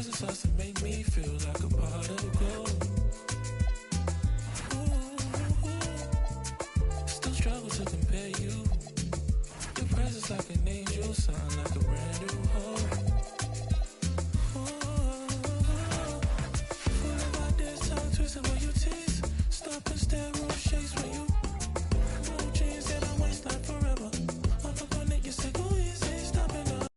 presence starts to make me feel like a pot of gold. Still struggle to compare you. Your presence like an angel, sound like a brand new hope. Fooling my dance, tongue twisting when you tease. Stop and stare, roll shakes when you move jeans and I waste like forever. I'm up on it, you say go easy, stop it now.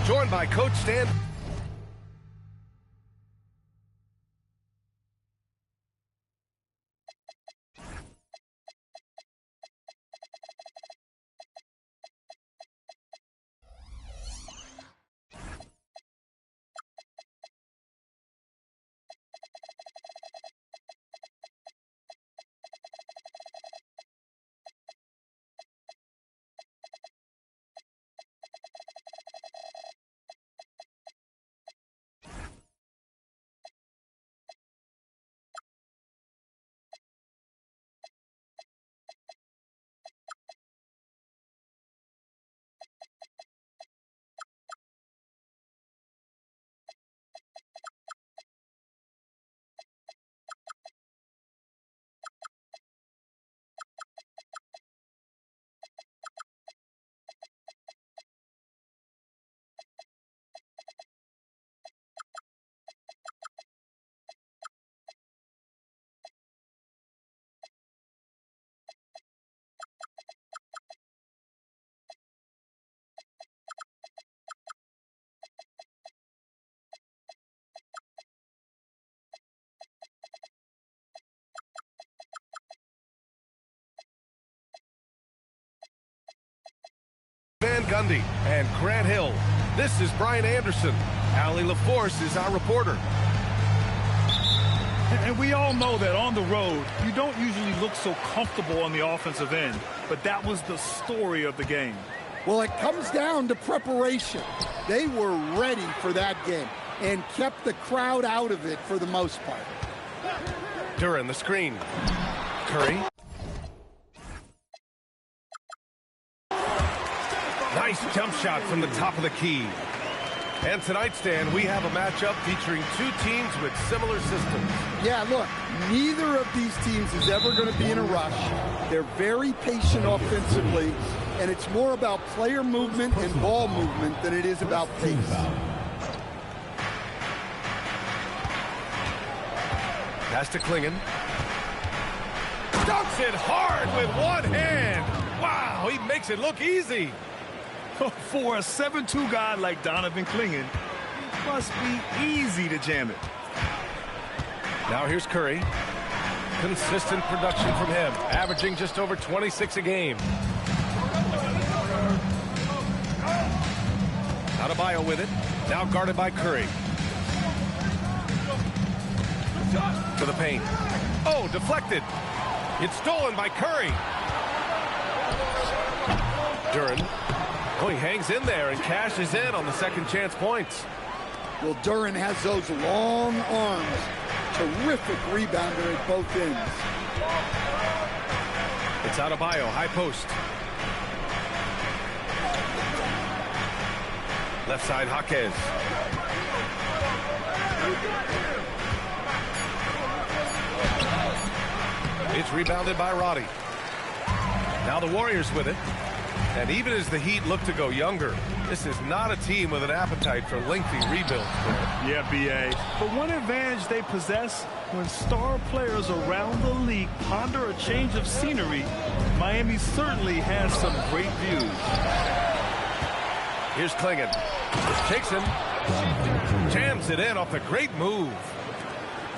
Joined by Coach Stan. Van Gundy and Grant Hill. This is Brian Anderson. Allie LaForce is our reporter. And we all know that on the road, you don't usually look so comfortable on the offensive end. But that was the story of the game. Well, it comes down to preparation. They were ready for that game and kept the crowd out of it for the most part. Duren, the screen. Curry. Nice jump shot from the top of the key. And tonight, Stan, we have a matchup featuring two teams with similar systems. Yeah, look, neither of these teams is ever going to be in a rush. They're very patient offensively, and it's more about player movement and ball movement than it is about pace. Pass to Clingan. Dunks it hard with one hand. Wow, he makes it look easy. For a 7'2" guy like Donovan Clingan, it must be easy to jam it. Now here's Curry. Consistent production from him, averaging just over 26 a game. Adebayo with it. Now guarded by Curry. To the paint. Oh, deflected. It's stolen by Curry. Duren. Oh, he hangs in there and cashes in on the second chance points. Well, Duren has those long arms. Terrific rebounder at both ends. It's Adebayo, high post. Left side, Jaquez. It's rebounded by Roddy. Now the Warriors with it. And even as the Heat look to go younger, this is not a team with an appetite for lengthy rebuilds. Yeah, B.A. But one advantage they possess, when star players around the league ponder a change of scenery, Miami certainly has some great views. Here's Clingan. Takes him. Jams it in off the great move.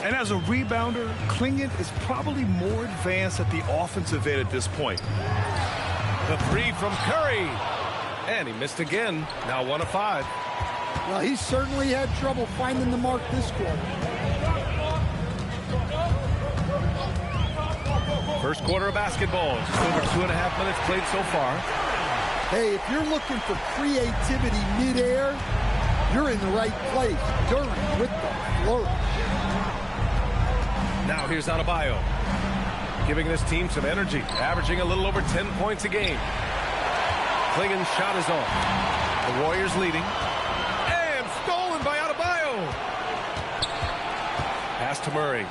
And as a rebounder, Clingan is probably more advanced at the offensive end at this point. The three from Curry. And he missed again. Now 1 of 5. Well, he certainly had trouble finding the mark this quarter. First quarter of basketball. Just over 2.5 minutes played so far. Hey, if you're looking for creativity midair, you're in the right place. Duran with the flourish. Now here's Adebayo, giving this team some energy, averaging a little over 10 points a game. Clingan's shot is off. The Warriors leading. And stolen by Adebayo. Pass to Murray.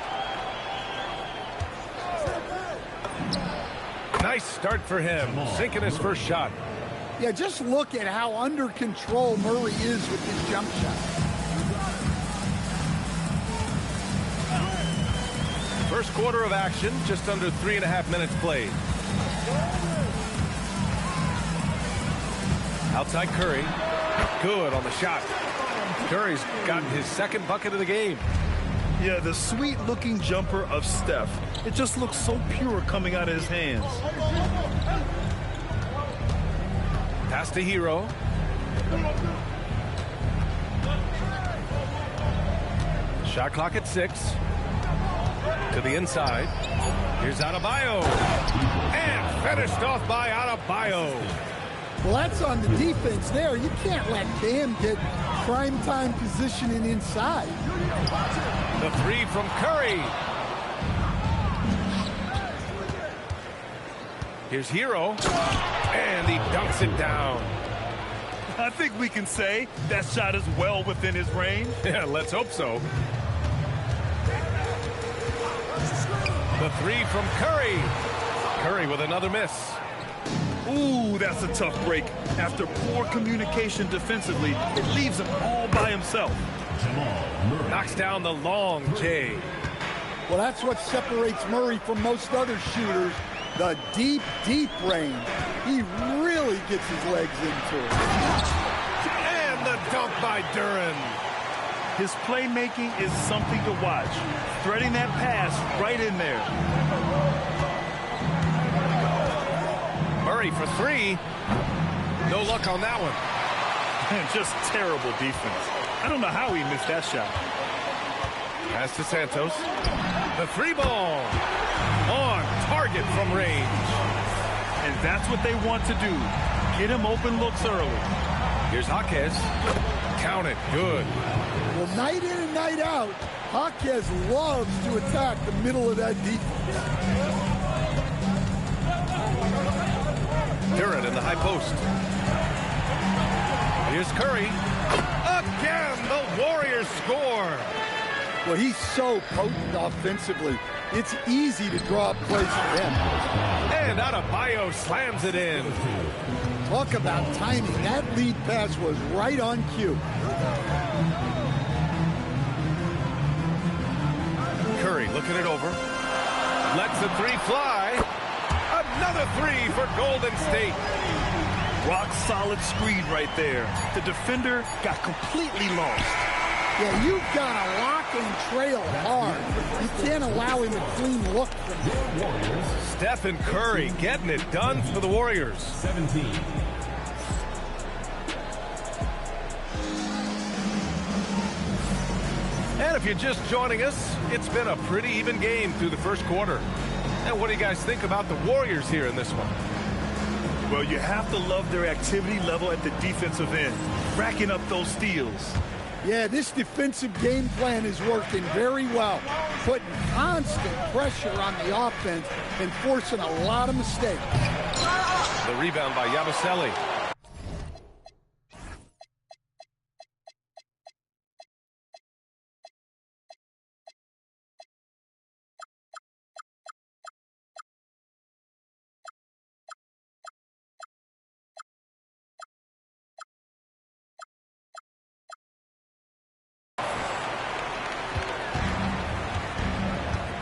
Nice start for him, sinking his first shot. Yeah, just look at how under control Murray is with his jump shot. First quarter of action, just under 3.5 minutes played. Outside Curry. Good on the shot. Curry's gotten his second bucket of the game. Yeah, the sweet-looking jumper of Steph. It just looks so pure coming out of his hands. Pass to Hero. Shot clock at 6. To the inside. Here's Adebayo. And finished off by Adebayo. Well, that's on the defense there. You can't let Bam get prime-time positioning inside. The three from Curry. Here's Hero. And he dunks it down. I think we can say that shot is well within his range. Yeah, let's hope so. The three from Curry. Curry with another miss. Ooh, that's a tough break. After poor communication defensively, it leaves him all by himself. Knocks down the long J. Well, that's what separates Murray from most other shooters. The deep, deep range. He really gets his legs into it. And the dunk by Duran. His playmaking is something to watch. Threading that pass right in there. Murray for 3. No luck on that one. Just terrible defense. I don't know how he missed that shot. Pass to Santos. The 3 ball. On target from range. And that's what they want to do. Get him open looks early. Here's Jaquez. Count it. Good. Well, night in and night out, Jaquez loves to attack the middle of that defense. Duran in the high post. Here's Curry. Again, the Warriors score. Well, he's so potent offensively. It's easy to draw up plays for him. And Adebayo slams it in. Talk about timing. That lead pass was right on cue. Curry looking it over. Lets the 3 fly. Another 3 for Golden State. Rock solid screen right there. The defender got completely lost. Yeah, you've got to lock and trail hard. You can't allow him a clean look from there. Steph and Curry getting it done for the Warriors. 17. And if you're just joining us, it's been a pretty even game through the first quarter. And what do you guys think about the Warriors here in this one? Well, you have to love their activity level at the defensive end, racking up those steals. Yeah, this defensive game plan is working very well, putting constant pressure on the offense and forcing a lot of mistakes. The rebound by Yabusele.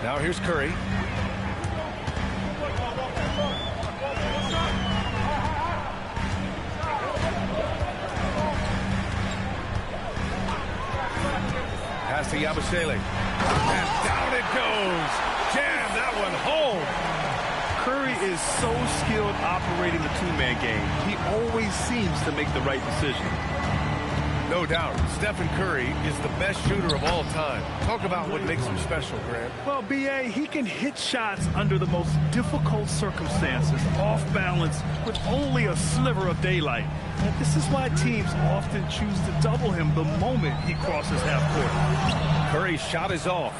Now here's Curry. Pass to Yabusele. And down it goes. Jam that one home. Curry is so skilled operating the two-man game. He always seems to make the right decision. No doubt, Stephen Curry is the best shooter of all time. Talk about what makes him special, Grant. Well, B.A., he can hit shots under the most difficult circumstances, off balance, with only a sliver of daylight. And this is why teams often choose to double him the moment he crosses half court. Curry's shot is off.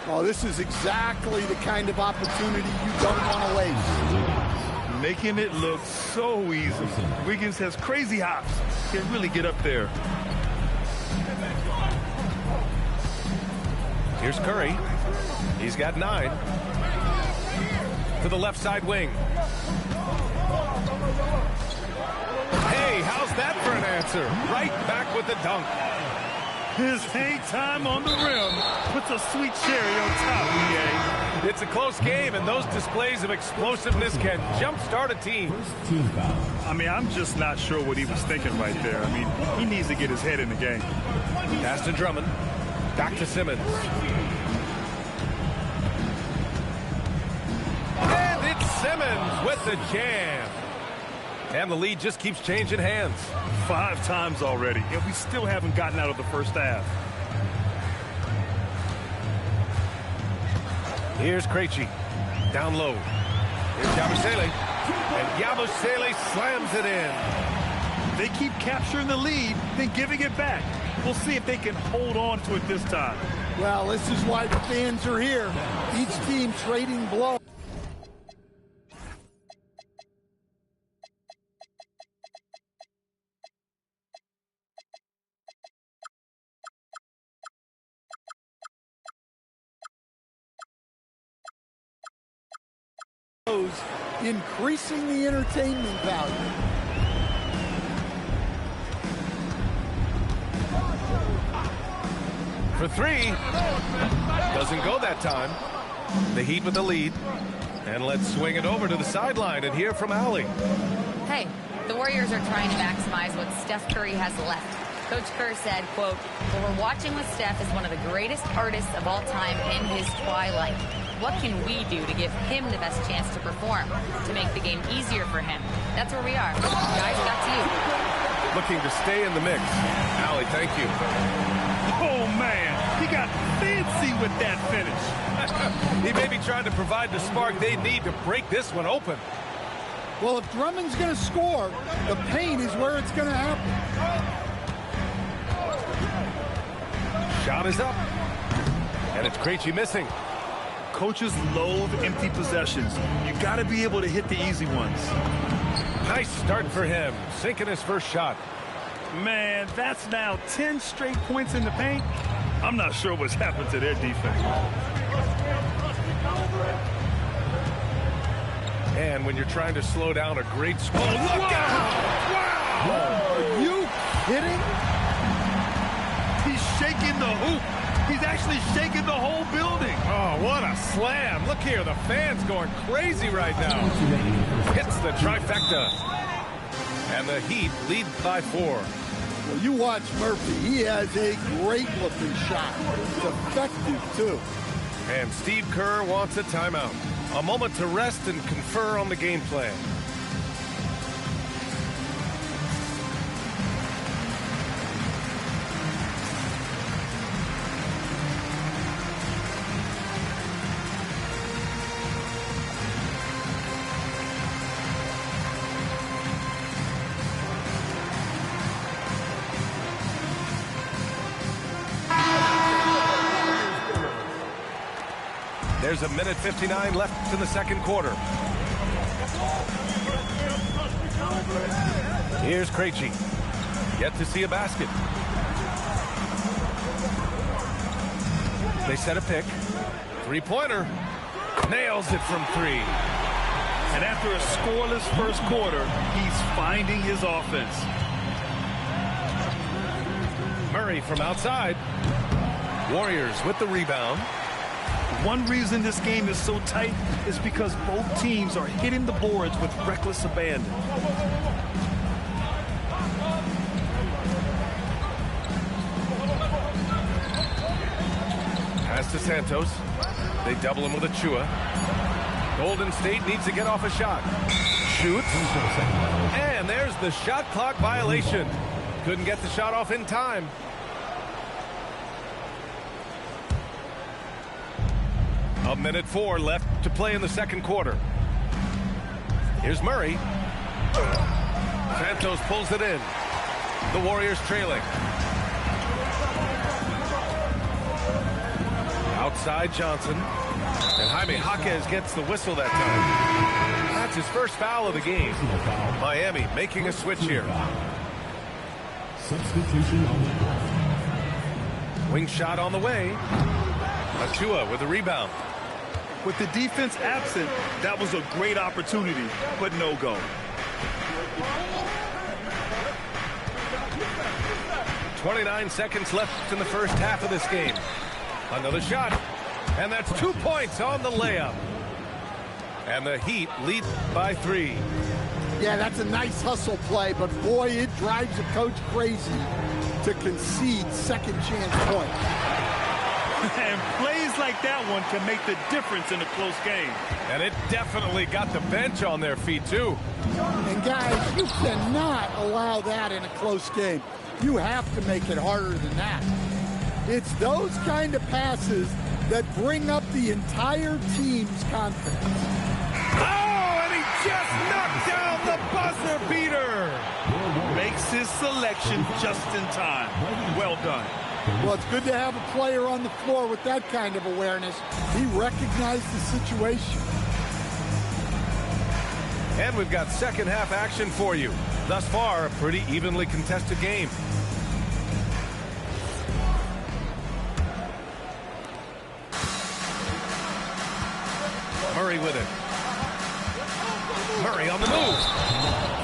Oh, this is exactly the kind of opportunity you don't want to waste. Making it look so easy. Wiggins has crazy hops. Can really get up there. Here's Curry. He's got 9. To the left side wing. Hey, how's that for an answer? Right back with the dunk. His hang time on the rim puts a sweet cherry on top, B.A. It's a close game, and those displays of explosiveness can jumpstart a team. I mean, I'm just not sure what he was thinking right there. I mean, he needs to get his head in the game. Pass to Drummond. Back to Simmons. And it's Simmons with the jam. And the lead just keeps changing hands. 5 times already, and we still haven't gotten out of the first half. Here's Krejci. Down low. Here's Yabusele. And Yabusele slams it in. They keep capturing the lead, then giving it back. We'll see if they can hold on to it this time. Well, this is why the fans are here. Each team trading blows. Increasing the entertainment value. For 3. Doesn't go that time. The Heat with the lead. And let's swing it over to the sideline and hear from Allie. Hey, the Warriors are trying to maximize what Steph Curry has left. Coach Kerr said, quote, "What we're watching with Steph is one of the greatest artists of all time in his twilight. What can we do to give him the best chance to perform, to make the game easier for him?" That's where we are. Guys, back to you. Looking to stay in the mix. Allie, thank you. Oh, man, he got fancy with that finish. He may be trying to provide the spark they need to break this one open. Well, if Drummond's going to score, the paint is where it's going to happen. Shot is up. And it's Krejci missing. Coaches loathe empty possessions. You got to be able to hit the easy ones. Nice start for him, sinking his first shot. Man, that's now 10 straight points in the paint. I'm not sure what's happened to their defense. And when you're trying to slow down a great score, look out! Wow! Are you kidding? He's shaking the hoop. He's actually shaking the whole building. Oh, what a slam. Look here, the fans going crazy right now. Hits the trifecta. And the Heat lead by 4. Well, you watch Murphy. He has a great-looking shot. It's effective, too. And Steve Kerr wants a timeout. A moment to rest and confer on the game plan. There's a minute 59 left in the second quarter. Here's Krejci. Yet to see a basket. They set a pick. Three-pointer. Nails it from 3. And after a scoreless first quarter, he's finding his offense. Murray from outside. Warriors with the rebound. One reason this game is so tight is because both teams are hitting the boards with reckless abandon. Pass to Santos. They double him with Achua. Golden State needs to get off a shot. Shoots. And there's the shot clock violation. Couldn't get the shot off in time. A minute 4 left to play in the second quarter. Here's Murray. Santos pulls it in. The Warriors trailing. Outside Johnson. And Jaime Jaquez gets the whistle that time. That's his first foul of the game. Miami making a switch here. Substitution on the court. Wing shot on the way. Achua with the rebound. With the defense absent, that was a great opportunity, but no go. .29 seconds left in the first half of this game. Another shot. And that's 2 points on the layup. And the Heat lead by 3. Yeah, that's a nice hustle play, but boy, it drives a coach crazy to concede second chance points. And plays like that one can make the difference in a close game. And it definitely got the bench on their feet, too. And guys, you cannot allow that in a close game. You have to make it harder than that. It's those kind of passes that bring up the entire team's confidence. Oh, and he just knocked down the buzzer beater. Makes his selection just in time. Well done. Well, it's good to have a player on the floor with that kind of awareness. He recognized the situation. And we've got second half action for you. Thus far, a pretty evenly contested game. Murray with it. Murray on the move.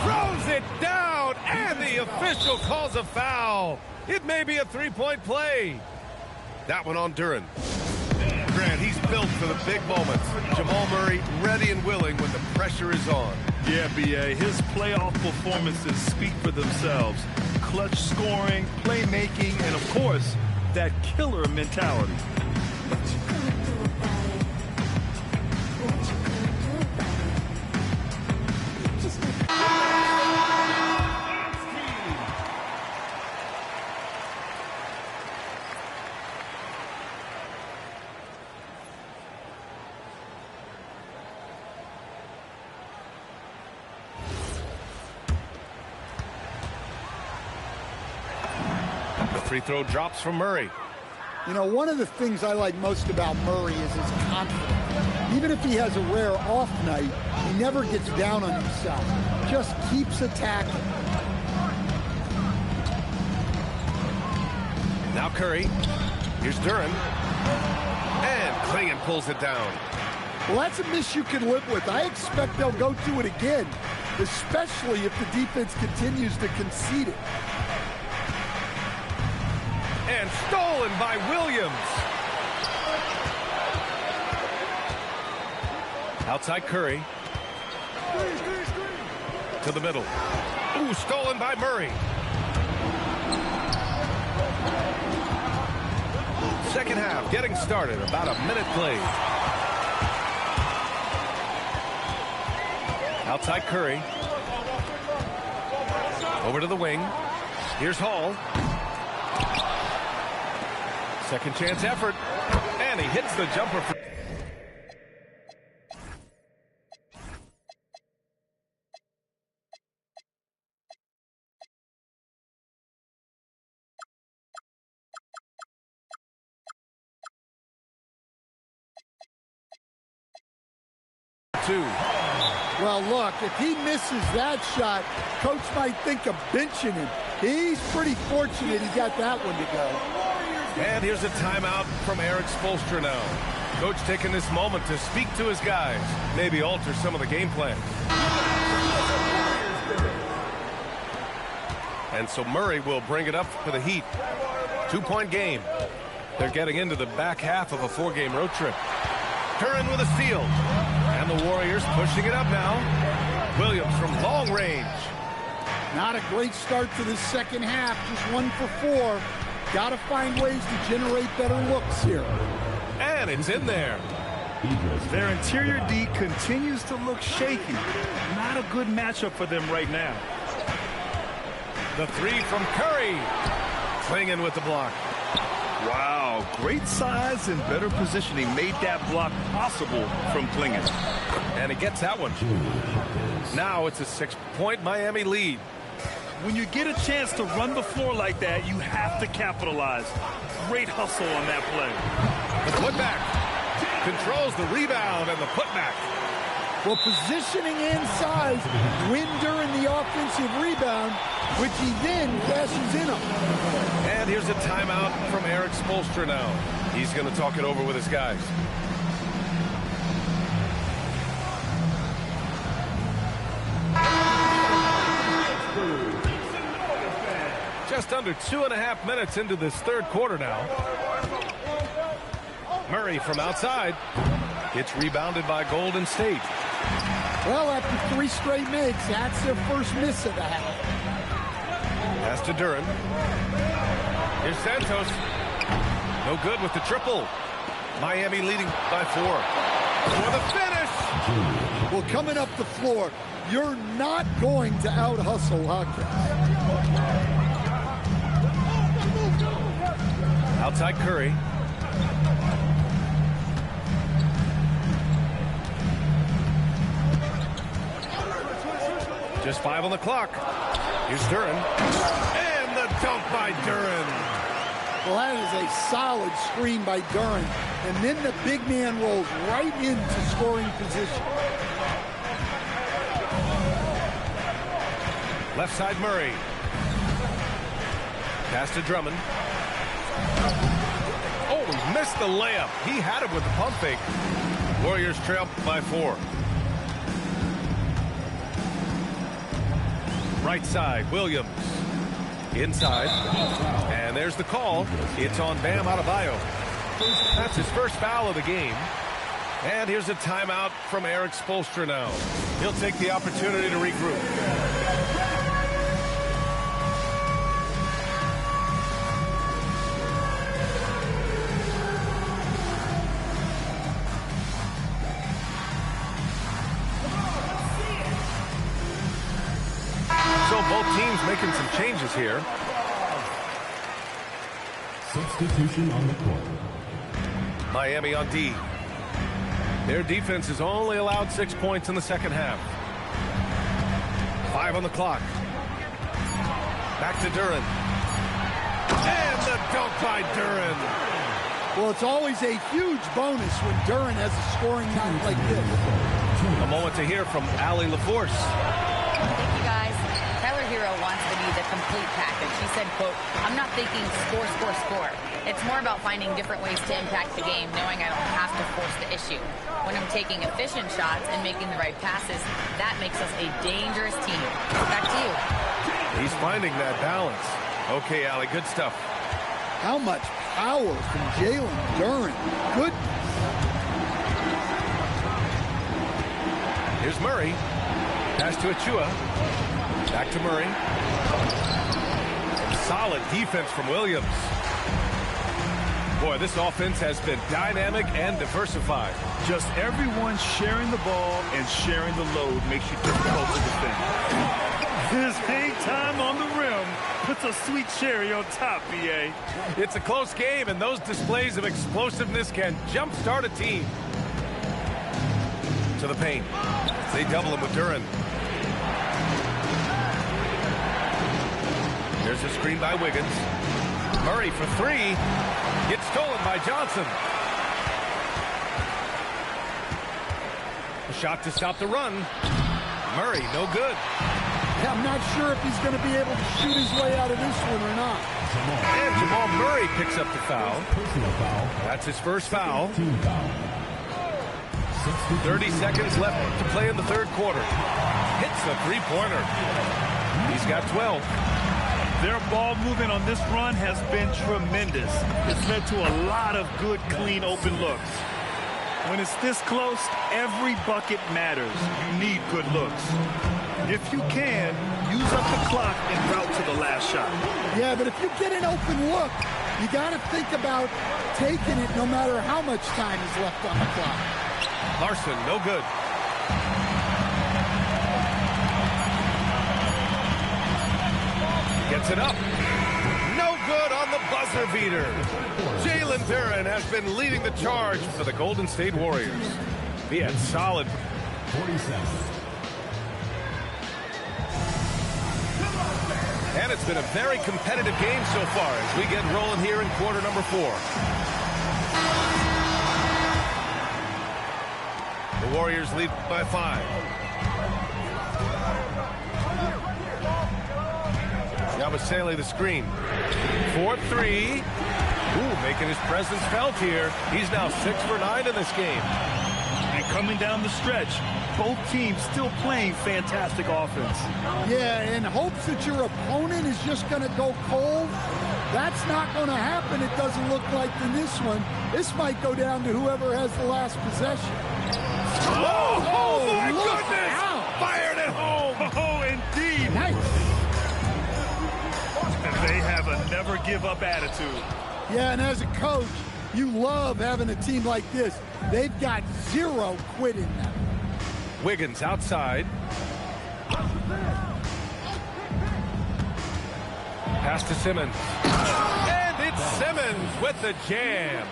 Throws it down, and the official calls a foul. It may be a three-point play. That one on Duren. Grant, he's built for the big moments. Jamal Murray ready and willing when the pressure is on. Yeah, B.A., his playoff performances speak for themselves. Clutch scoring, playmaking, and, of course, that killer mentality. Free throw drops from Murray. You know, one of the things I like most about Murray is his confidence. Even if he has a rare off night, he never gets down on himself. Just keeps attacking. Now Curry. Here's Duren. And Clingan pulls it down. Well, that's a miss you can live with. I expect they'll go to it again, especially if the defense continues to concede it. And stolen by Williams. Outside Curry. To the middle. Ooh, stolen by Murray. Second half getting started. About a minute played. Outside Curry. Over to the wing. Here's Hall. Second chance effort, and he hits the jumper. Two. Well, look, if he misses that shot, coach might think of benching him. He's pretty fortunate he got that one to go. And here's a timeout from Eric Spoelstra now. Coach taking this moment to speak to his guys, maybe alter some of the game plan. And so Murray will bring it up for the Heat. 2-point game. They're getting into the back half of a 4-game road trip. Duren with a steal. And the Warriors pushing it up now. Williams from long range. Not a great start to the second half, just 1 for 4. Got to find ways to generate better looks here. And it's in there. Their interior D continues to look shaky. Not a good matchup for them right now. The three from Curry. Clingan with the block. Wow, great size and better positioning made that block possible from Clingan. And he gets that one. Now it's a 6-point Miami lead. When you get a chance to run the floor like that, you have to capitalize. Great hustle on that play. The putback. Controls the rebound and the putback. Well, positioning and size win during the offensive rebound, which he then cashes in on. And here's a timeout from Erik Spoelstra now. He's going to talk it over with his guys. Just under 2.5 minutes into this third quarter now. Murray from outside. It's rebounded by Golden State. Well, after 3 straight makes, that's their first miss of the half. Pass to Duren. Here's Santos. No good with the triple. Miami leading by 4. For the finish. Well, coming up the floor, you're not going to out-hustle Hawkins. Outside Curry. Just 5 on the clock. Here's Duren. And the dunk by Duren. Well, that is a solid screen by Duren. And then the big man rolls right into scoring position. Left side Murray. Pass to Drummond. Oh, he missed the layup. He had it with the pump fake. Warriors trail by 4. Right side, Williams. Inside. And there's the call. It's on Bam Adebayo. That's his first foul of the game. And here's a timeout from Erik Spoelstra now. He'll take the opportunity to regroup. So both teams making some changes here. Substitution on the court. Miami on D. Their defense has only allowed 6 points in the second half. 5 on the clock. Back to Duren. And the dunk by Duren. Well, it's always a huge bonus when Duren has a scoring night like this. A moment to hear from Allie LaForce. Thank you, guys. Tyler Hero wants to be the complete package. He said, quote, "I'm not thinking score, score, score. It's more about finding different ways to impact the game, knowing I don't have to force the issue. When I'm taking efficient shots and making the right passes, that makes us a dangerous team." Back to you. He's finding that balance. Okay, Allie, good stuff. How much power from Jalen Duren. Goodness. Here's Murray. Pass to Achua. Back to Murray. Solid defense from Williams. Boy, this offense has been dynamic and diversified. Just everyone sharing the ball and sharing the load makes you difficult to defend. His hang time on the rim puts a sweet cherry on top, BA. It's a close game, and those displays of explosiveness can jumpstart a team. To the paint. They double him with Duren. There's a screen by Wiggins. Murray for 3. Gets stolen by Johnson. A shot to stop the run. Murray, no good. Yeah, I'm not sure if he's going to be able to shoot his way out of this one or not. And Jamal Murray picks up the foul. Personal foul. That's his first foul. Team foul. 30 seconds left to play in the third quarter. Hits the three-pointer. He's got 12. Their ball movement on this run has been tremendous. It's led to a lot of good, clean, open looks. When it's this close, every bucket matters. You need good looks. If you can, use up the clock en route to the last shot. Yeah, but if you get an open look, you got to think about taking it no matter how much time is left on the clock. Larson, no good. Gets it up. No good on the buzzer beater. Jalen Duren has been leading the charge for the Golden State Warriors. He had solid. 47. And it's been a very competitive game so far as we get rolling here in quarter number 4. The Warriors lead by 5. Yabusele the screen. 4-3. Ooh, making his presence felt here. He's now 6 for 9 in this game. And coming down the stretch, both teams still playing fantastic offense. Yeah, in hopes that your opponent is just going to go cold. That's not going to happen, it doesn't look like in this one. This might go down to whoever has the last possession. Oh my look goodness! out. Fired at home! Oh, indeed. Nice. And they have a never-give-up attitude. Yeah, and as a coach, you love having a team like this. They've got zero quit in them. Wiggins outside. Pass to Simmons. And it's Simmons with the jam.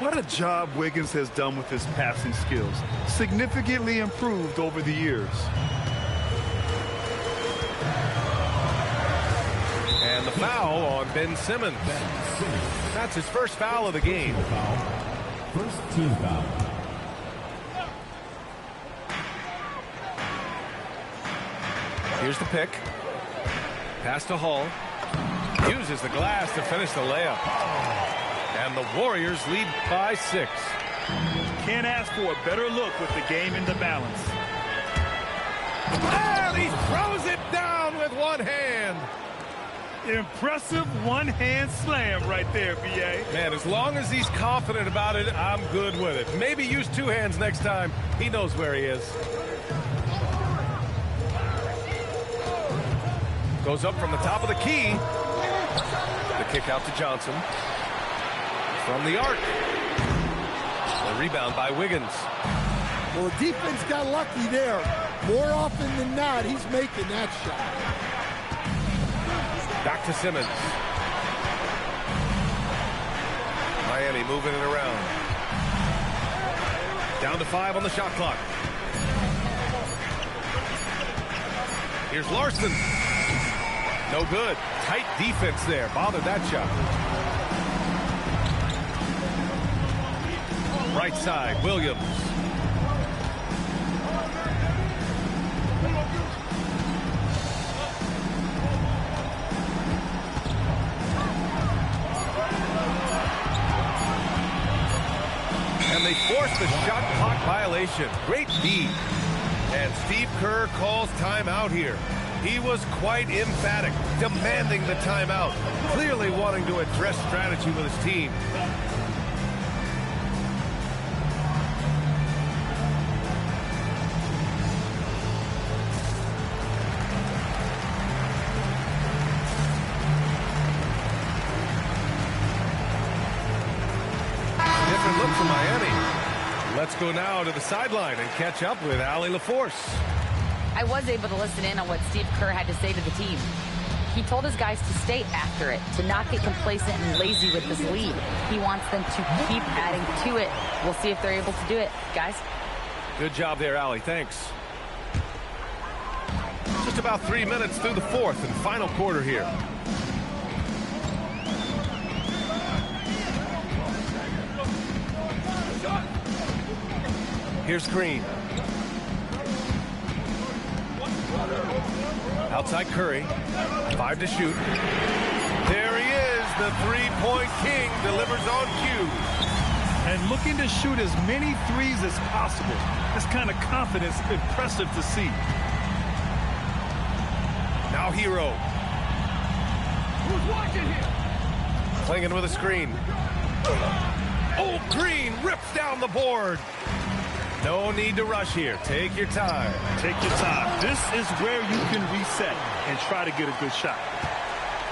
What a job Wiggins has done with his passing skills. Significantly improved over the years. And the foul on Ben Simmons. That's his first foul of the game. First team foul. Here's the pick. Pass to Hall. Uses the glass to finish the layup. And the Warriors lead by 6. Can't ask for a better look with the game in the balance. And he throws it down with one hand. Impressive one-hand slam right there, B.A. Man, as long as he's confident about it, I'm good with it. Maybe use 2 hands next time. He knows where he is. Goes up from the top of the key. The kick out to Johnson. From the arc. The rebound by Wiggins. Well, the defense got lucky there. More often than not, he's making that shot. Back to Simmons. Miami moving it around. Down to 5 on the shot clock. Here's Larson. No good. Tight defense there. Bothered that shot. Right side, Williams. And they force the shot clock violation. Great D. And Steve Kerr calls timeout here. He was quite emphatic, demanding the timeout, clearly wanting to address strategy with his team. Different look for Miami. Let's go now to the sideline and catch up with Allie LaForce. I was able to listen in on what Steve Kerr had to say to the team. He told his guys to stay after it, to not get complacent and lazy with this lead. He wants them to keep adding to it. We'll see if they're able to do it, guys. Good job there, Allie. Thanks. Just about 3 minutes through the 4th and final quarter here. Here's Green. Outside Curry. 5 to shoot. There he is. The three-point king delivers on cue. And looking to shoot as many threes as possible. This kind of confidence, impressive to see. Now Hero. Who's watching here? Clinging with a screen. Old Green rips down the board. No need to rush here. Take your time. Take your time. This is where you can reset and try to get a good shot.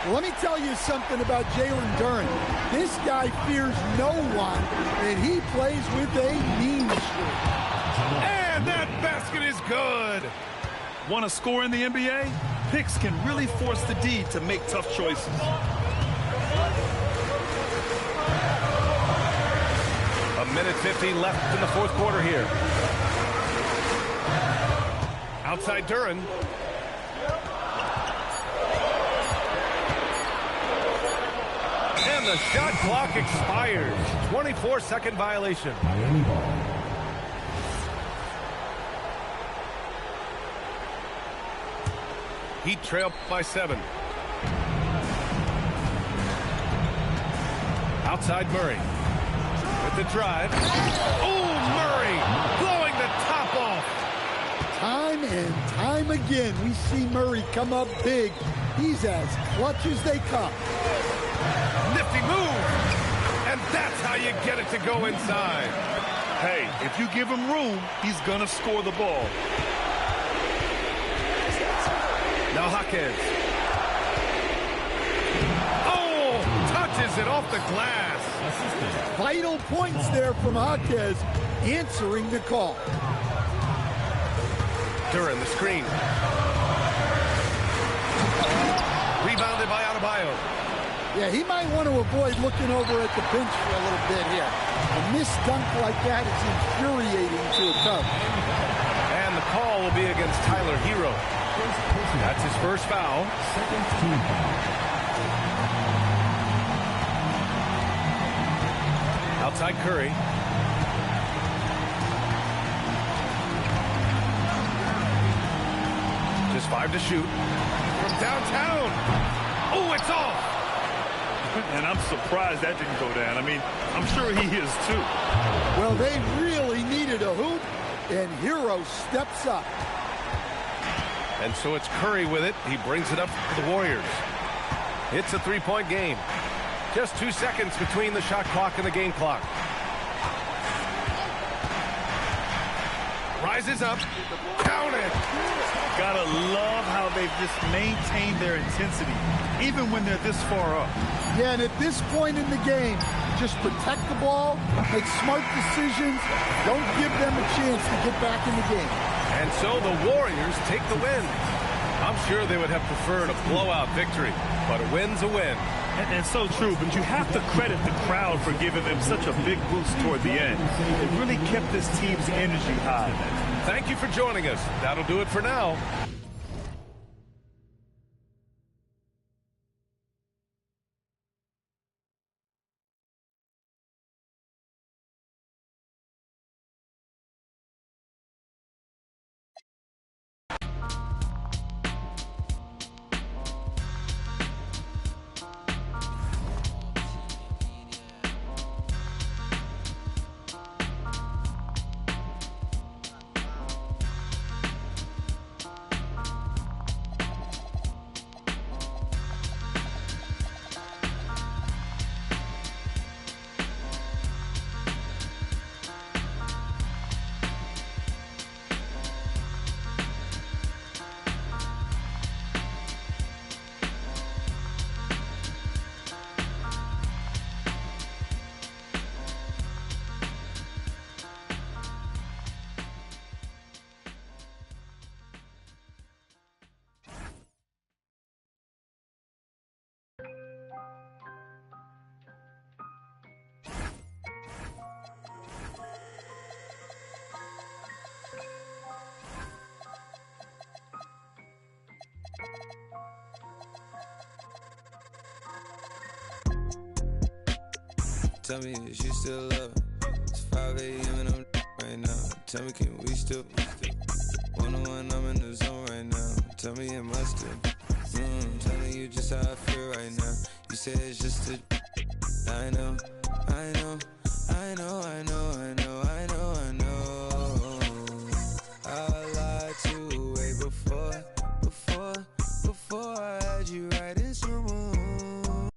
Well, let me tell you something about Jalen Duren. This guy fears no one, and he plays with a mean streak. And that basket is good. Want to score in the NBA? Picks can really force the D to make tough choices. A minute 15 left in the fourth quarter here. Outside Duren. And the shot clock expires. 24-second violation. Miami ball. Heat trail by 7. Outside Murray. With the drive. Oh, Murray blowing the top off. Time and time again, we see Murray come up big. He's as clutch as they come. Nifty move. And that's how you get it to go inside. Hey, if you give him room, he's going to score the ball. Now Jaquez. Oh, touches it off the glass. Vital points there from Jaquez, answering the call. Duren, the screen. Rebounded by Adebayo. Yeah, he might want to avoid looking over at the bench for a little bit here. A missed dunk like that is infuriating to a Cub. And the call will be against Tyler Hero. That's his first foul. Second team foul. Outside Curry. Just 5 to shoot. From downtown. Oh, it's off. And I'm surprised that didn't go down. I mean, I'm sure he is too. Well, they really needed a hoop, and Hero steps up. And so it's Curry with it. He brings it up for the Warriors. It's a 3-point game. Just 2 seconds between the shot clock and the game clock. Rises up. Count it. Gotta love how they've just maintained their intensity, even when they're this far up. Yeah, and at this point in the game, just protect the ball, make smart decisions, don't give them a chance to get back in the game. And so the Warriors take the win. I'm sure they would have preferred a blowout victory, but a win's a win. And so true, but you have to credit the crowd for giving them such a big boost toward the end. It really kept this team's energy high. Thank you for joining us. That'll do it for now. Tell me, is you still love? It's 5 a.m. and I'm right now. Tell me, can we still? 101, I'm in the zone right now. Tell me, am I still? Telling you just how I feel right now. You say it's just a. I know, I know, I know, I know, I know, I know, I know. I lied to you way before I had you right in some room.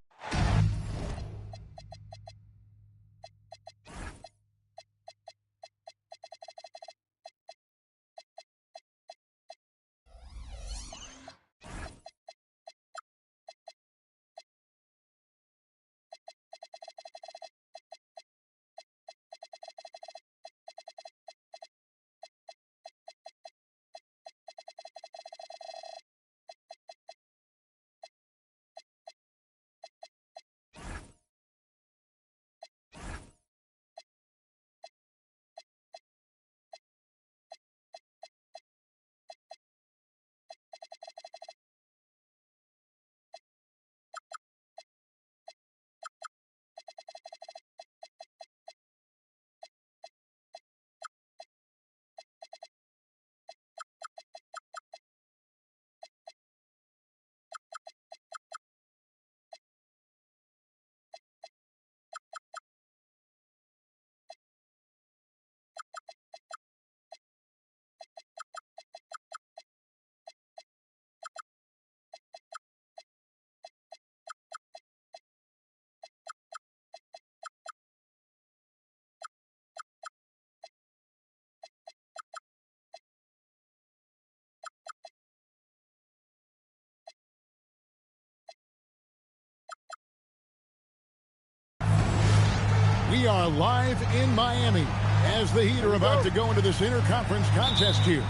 We are live in Miami as the Heat are about to go into this interconference contest here.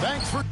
Thanks for...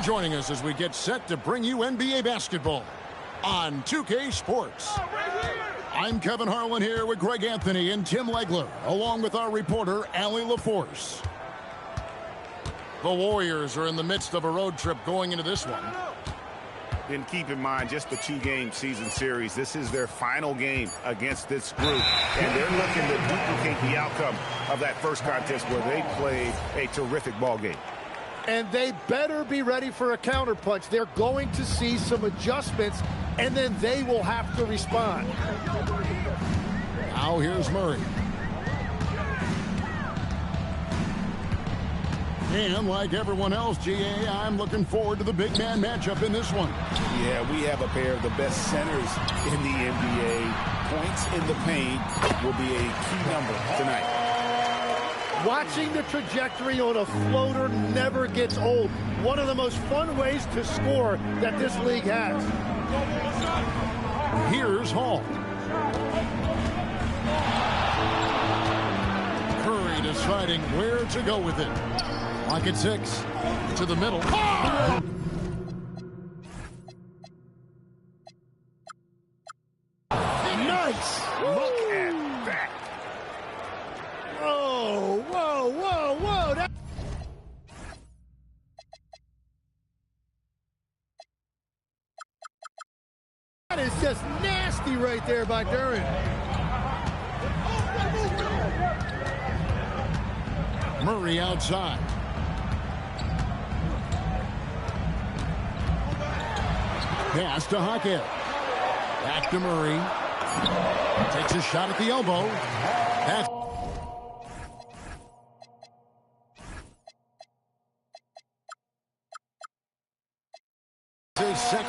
Joining us as we get set to bring you NBA basketball on 2K Sports. I'm Kevin Harlan here with Greg Anthony and Tim Legler, along with our reporter, Allie LaForce. The Warriors are in the midst of a road trip going into this one. And keep in mind, just the two-game season series. This is their final game against this group, and they're looking to duplicate the outcome of that first contest where they played a terrific ball game. And they better be ready for a counterpunch. They're going to see some adjustments, and then they will have to respond. Now here's Murray. And like everyone else, GA, I'm looking forward to the big man matchup in this one. Yeah, we have a pair of the best centers in the NBA. Points in the paint will be a key number tonight. Watching the trajectory on a floater never gets old. One of the most fun ways to score that this league has. Here's Hall. Curry deciding where to go with it. Lock at 6. To the middle. Oh! Nice! Look at that. Whoa, whoa, whoa, whoa. That is just nasty right there by Duren. Murray outside. Pass to Hackett. Back to Murray. Takes a shot at the elbow. That's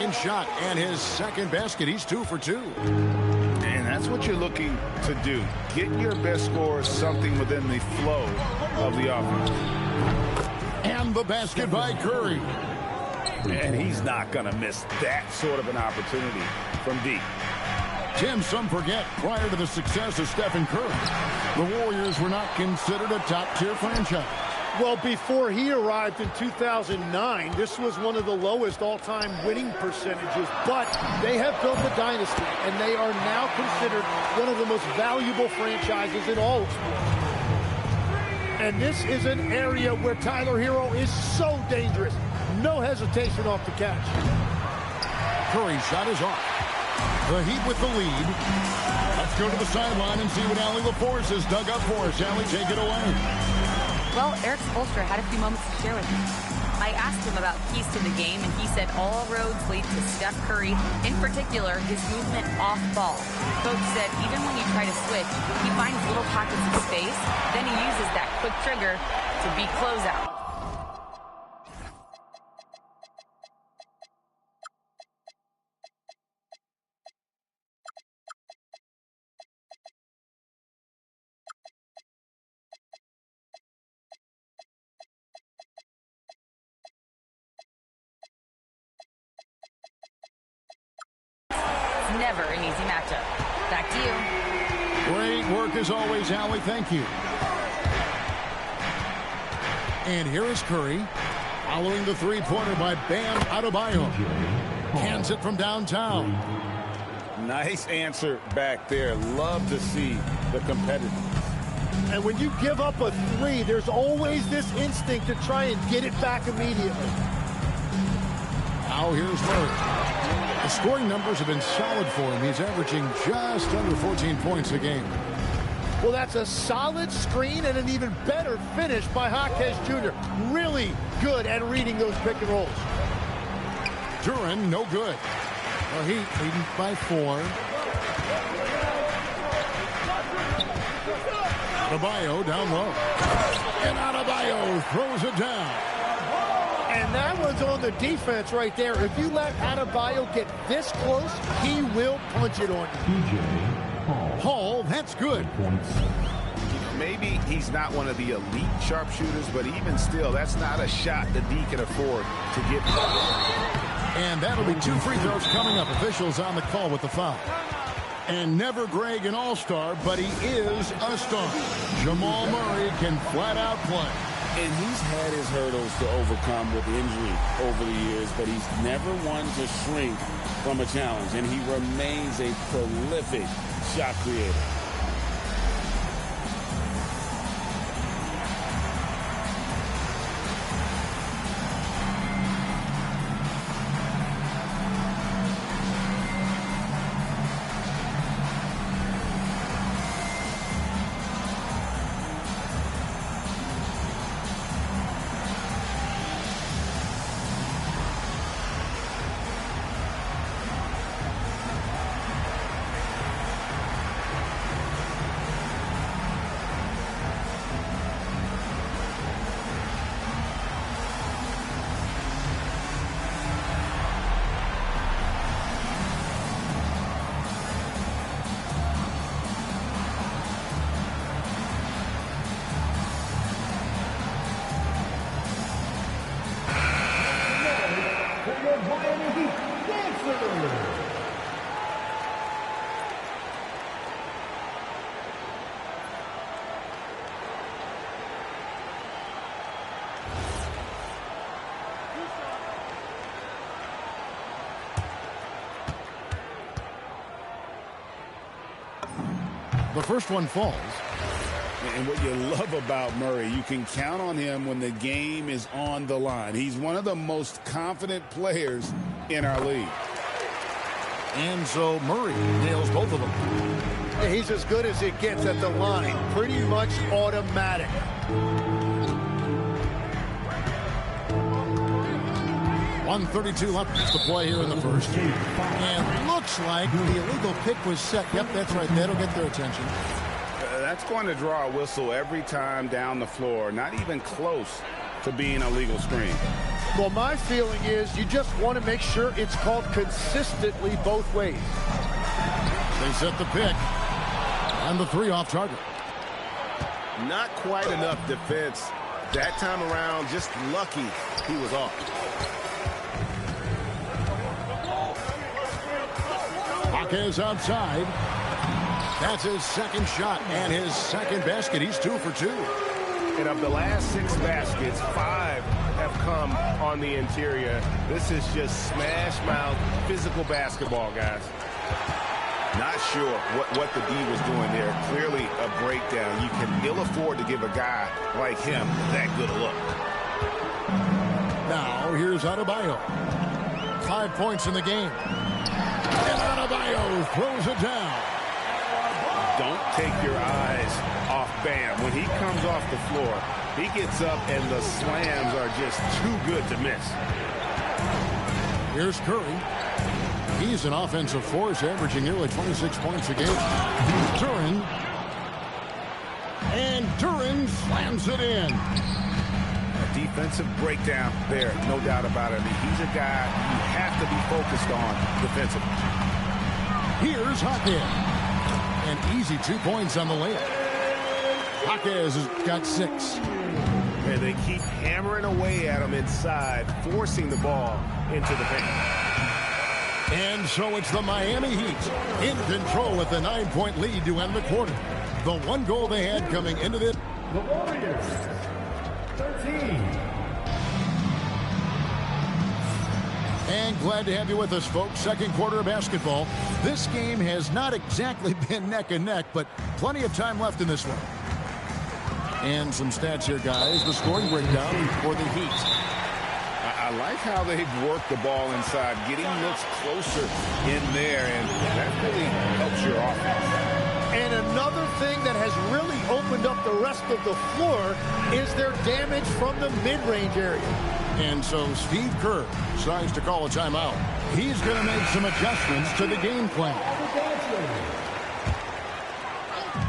point-range shot and his second basket. He's 2 for 2. And that's what you're looking to do. Get your best score something within the flow of the offense. And the basket by Curry. And he's not going to miss that sort of an opportunity from deep. Tim, some forget, prior to the success of Stephen Curry, the Warriors were not considered a top-tier franchise. Well, before he arrived in 2009, this was one of the lowest all-time winning percentages, but they have built a dynasty, and they are now considered one of the most valuable franchises in all of sports. And this is an area where Tyler Hero is so dangerous. No hesitation off the catch. Curry's shot is off. The Heat with the lead. Let's go to the sideline and see what Allie LaForce has dug up for us. Allie, take it away. Well, Eric Spoelstra had a few moments to share with me. I asked him about keys to the game, and he said all roads lead to Steph Curry, in particular, his movement off ball. Coach said even when you try to switch, he finds little pockets of space, then he uses that quick trigger to beat closeout. Never an easy matchup. Back to you. Great work as always, Allie. Thank you. And here is Curry, following the three-pointer by Bam Adebayo. Hands it from downtown. Nice answer back there. Love to see the competitiveness. And when you give up a three, there's always this instinct to try and get it back immediately. Now here's Murray. The scoring numbers have been solid for him. He's averaging just under 14 points a game. Well, that's a solid screen and an even better finish by Jaquez Jr. Really good at reading those pick and rolls. Duran, no good. The Heat leading by 4. Adebayo down low. And Adebayo throws it down. And that one's on the defense right there. If you let Adebayo get this close, he will punch it on you. Hall, that's good. Maybe he's not one of the elite sharpshooters, but even still, that's not a shot that D can afford to get. And that'll be 2 free throws coming up. Officials on the call with the foul. And never Greg an all-star, but he is a star. Jamal Murray can flat out play. And he's had his hurdles to overcome with injury over the years, but he's never one to shrink from a challenge, and he remains a prolific shot creator. The first one falls. And what you love about Murray, you can count on him when the game is on the line. He's one of the most confident players in our league. And so Murray nails both of them. Yeah, he's as good as it gets at the line. Pretty much automatic. .132 left to play here in the first. And looks like the illegal pick was set. Yep, that's right. That'll get their attention. That's going to draw a whistle every time down the floor. Not even close to being a legal screen. Well, my feeling is you just want to make sure it's called consistently both ways. They set the pick. And the 3 off target. Not quite enough defense. That time around, just lucky he was off. Jaquez outside. That's his second shot and his second basket. He's 2 for 2. And of the last 6 baskets, 5 have come on the interior. This is just smash mouth physical basketball, guys. Not sure what the D was doing there. Clearly a breakdown. You can ill afford to give a guy like him that good a look. Now here's Adebayo. 5 points in the game. And Adebayo throws it down. Don't take your eyes off Bam. When he comes off the floor, he gets up and the slams are just too good to miss. Here's Curry. He's an offensive force, averaging nearly 26 points a game. Duren. And Duren slams it in. A defensive breakdown there, no doubt about it. I mean, he's a guy you have to be focused on defensively. Here's Jaquez. An easy 2 points on the layup. Jaquez has got 6. And they keep hammering away at him inside, forcing the ball into the paint. And so it's the Miami Heat in control with the 9-point lead to end the quarter. The 1 goal they had coming into this. The Warriors, 13. And glad to have you with us, folks. Second quarter of basketball. This game has not exactly been neck and neck, but plenty of time left in this one. And some stats here, guys. The scoring breakdown for the Heat. I like how they've worked the ball inside, getting looks closer in there, and that really helps your offense. And another thing that has really opened up the rest of the floor is their damage from the mid-range area. And so Steve Kerr decides to call a timeout. He's going to make some adjustments to the game plan.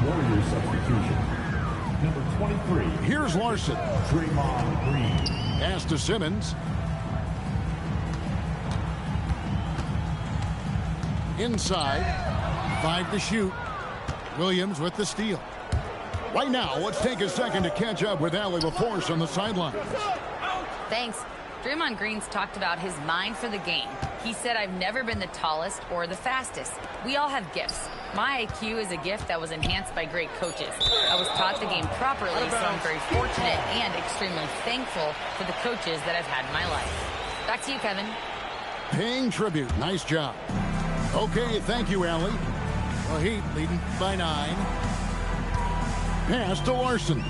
Warriors substitution. Number 23. Here's Larson. Draymond Green. Pass to Simmons. Inside. 5 to shoot. Williams with the steal. Right now, let's take a second to catch up with Allie LaForce on the sideline. Thanks. Draymond Green's talked about his mind for the game. He said, I've never been the tallest or the fastest. We all have gifts. My IQ is a gift that was enhanced by great coaches. I was taught the game properly, so I'm very fortunate and extremely thankful for the coaches that I've had in my life. Back to you, Kevin. Paying tribute. Nice job. Okay, thank you, Allie. The Heat leading by 9. Pass to Larson.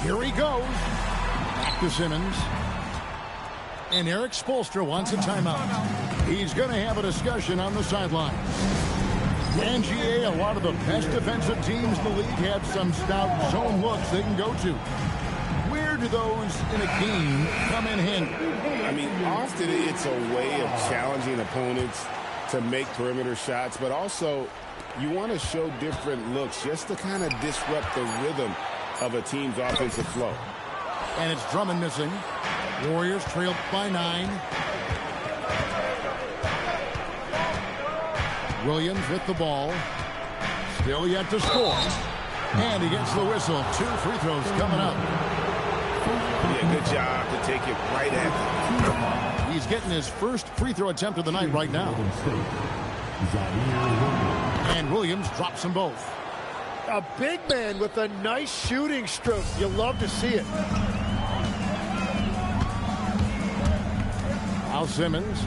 Here he goes. Back to Simmons. And Eric Spoelstra wants a timeout. He's going to have a discussion on the sideline. NGA, a lot of the best defensive teams in the league have some stout zone looks they can go to. Where do those in a game come in handy? I mean, often it's a way of challenging opponents to make perimeter shots, but also you want to show different looks just to kind of disrupt the rhythm of a team's offensive flow. And it's Drummond missing. Warriors trailed by 9. Williams with the ball. Still yet to score. And he gets the whistle. 2 free throws coming up. Yeah, good job to take it right at him. He's getting his first free throw attempt of the night right now. And Williams drops them both. A big man with a nice shooting stroke. You love to see it. Al Simmons.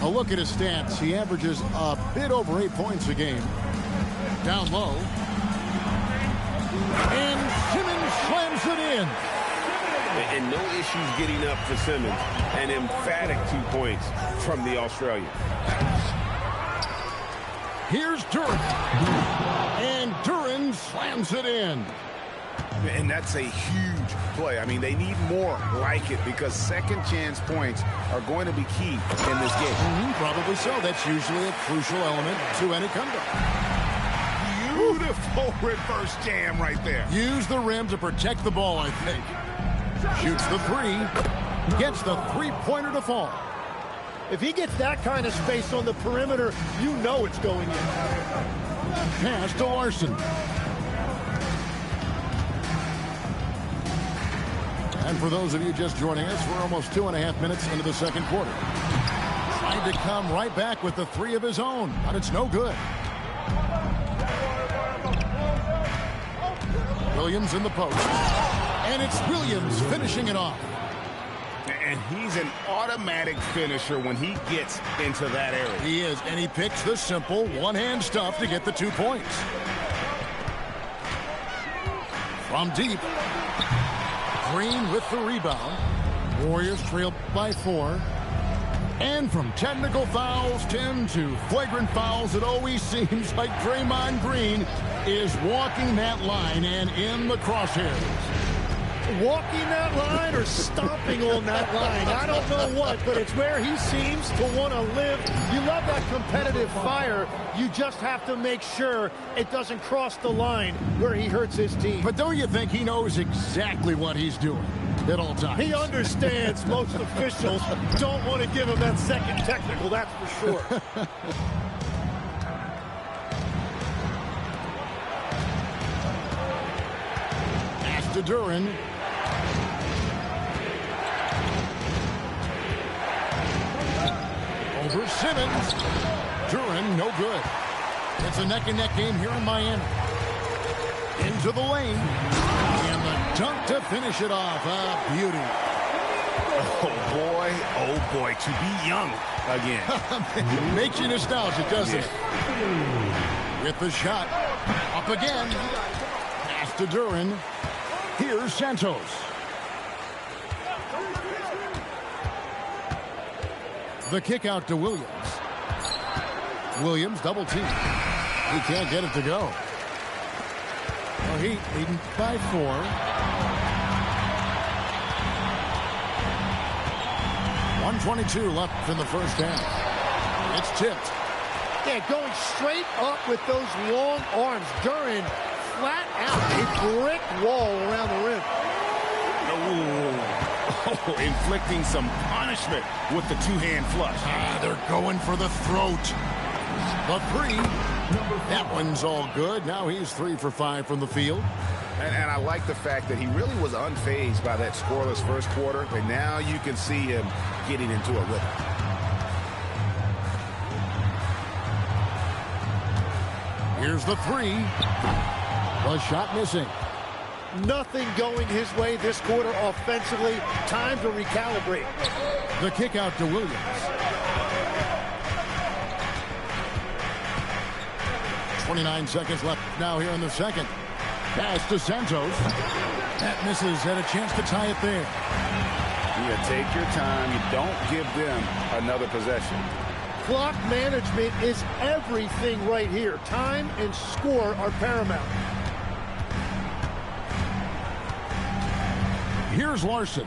A look at his stats. He averages a bit over 8 points a game. Down low. And Simmons slams it in. And no issues getting up for Simmons. An emphatic 2 points from the Australian. Here's Duren. And Duren slams it in. And that's a huge play. I mean, they need more like it because second chance points are going to be key in this game. Probably so. That's usually a crucial element to any comeback. Beautiful reverse jam right there. Use the rim to protect the ball, I think. Shoots the three. Gets the three-pointer to fall. If he gets that kind of space on the perimeter, you know it's going in. Pass to Larson. And for those of you just joining us, we're almost 2.5 minutes into the second quarter. Trying to come right back with the three of his own, but it's no good. Williams in the post. And it's Williams finishing it off. And he's an automatic finisher when he gets into that area. He is, and he picks the simple one-hand stuff to get the 2 points. From deep. Green with the rebound. Warriors trail by 4. And from technical fouls, 10 to flagrant fouls, it always seems like Draymond Green is walking that line and in the crosshairs. Walking that line or stomping on that line. I don't know what, but it's where he seems to want to live. You love that competitive fire. You just have to make sure it doesn't cross the line where he hurts his team. But don't you think he knows exactly what he's doing at all times? He understands most officials don't want to give him that second technical, that's for sure. Pass to Duren. Over Simmons. Duren, no good. It's a neck-and-neck game here in Miami. Into the lane. And the dunk to finish it off. A beauty. Oh boy, to be young again. Makes you nostalgic, doesn't it? With the shot. Up again. Pass to Duren. Here's Santos. The kick out to Williams. Williams double team. He can't get it to go. Well, Heat leading by 4. .122 left in the first half. It's tipped. Yeah, going straight up with those long arms. Duren flat out a brick wall around the rim. Oh, inflicting some punishment with the two-hand flush. They're going for the throat. The three. That one's all good. Now he's 3 for 5 from the field. And I like the fact that he really was unfazed by that scoreless first quarter. And now you can see him getting into a rhythm. Here's the three. The shot missing. Nothing going his way this quarter offensively. Time to recalibrate. The kick out to Williams. 29 seconds left now here in the second. Pass to Santos. That misses. Had a chance to tie it there. You take your time. You don't give them another possession. Clock management is everything right here. Time and score are paramount. Here's Larson.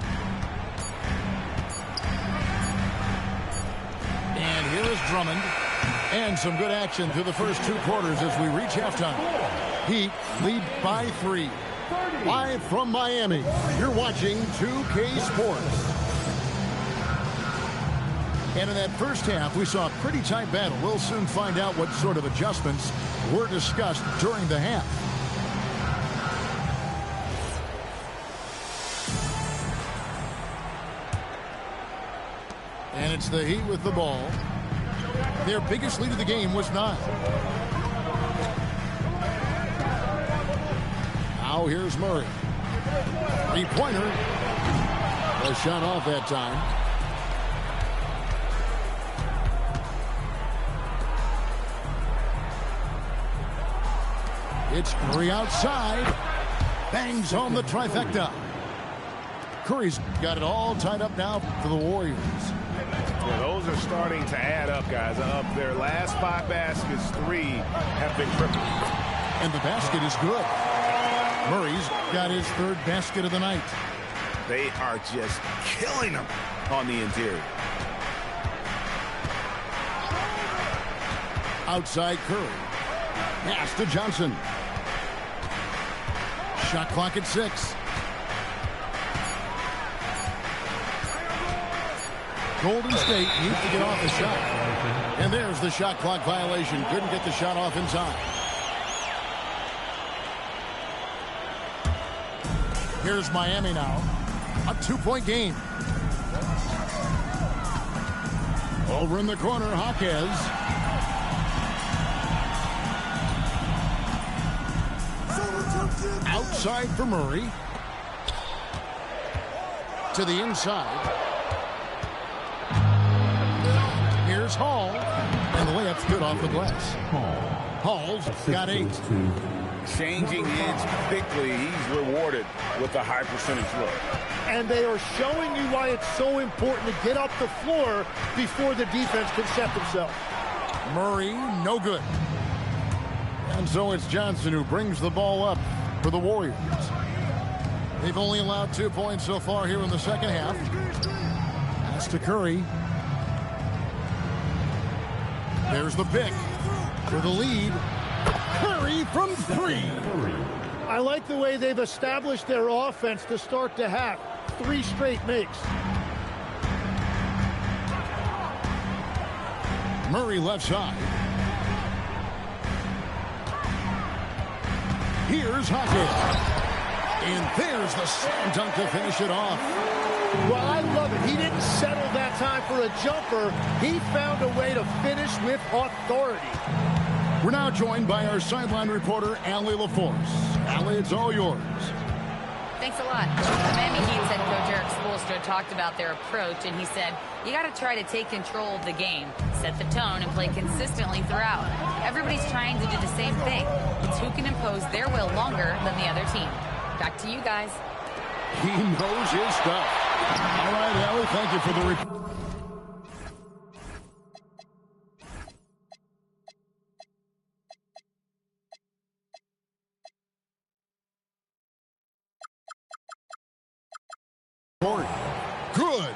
And here is Drummond. And some good action through the first 2 quarters as we reach halftime. Heat lead by 3. Live from Miami, you're watching 2K Sports. And in that first half, we saw a pretty tight battle. We'll soon find out what sort of adjustments were discussed during the half. And it's the Heat with the ball. Their biggest lead of the game was 9. Now here's Murray. 3-pointer. A shot off that time. It's Curry outside. Bangs home the trifecta. Curry's got it all tied up now for the Warriors. Well, those are starting to add up, guys. Up their last 5 baskets, 3 have been triple. And the basket is good. Murray's got his 3rd basket of the night. They are just killing them on the interior. Outside Curry. Pass to Johnson. Shot clock at 6. Golden State needs to get off the shot. And there's the shot clock violation. Couldn't get the shot off in time. Here's Miami now. A 2-point game. Over in the corner, Jaquez. Outside for Murray. To the inside. Here's Hall. And the layup's good off the glass. Hall's got 8. Changing ends quickly. He's rewarded with a high percentage look. And they are showing you why it's so important to get up the floor before the defense can set themselves. Murray, no good. And so it's Johnson who brings the ball up for the Warriors. They've only allowed 2 points so far here in the second half. That's to Curry. There's the pick for the lead. Curry from 3. I like the way they've established their offense to start the half. 3 straight makes. Murray left side. Here's Jaquez. And there's the slam dunk to finish it off. Well, I love it. He didn't settle that time for a jumper. He found a way to finish with authority. We're now joined by our sideline reporter, Allie LaForce. Allie, it's all yours. Thanks a lot. The Miami Heat's head coach Eric Spoelstra talked about their approach, and he said, you got to try to take control of the game, set the tone, and play consistently throughout. Everybody's trying to do the same thing. It's who can impose their will longer than the other team. Back to you guys. He knows his stuff. All right, Allie, thank you for the report. Good.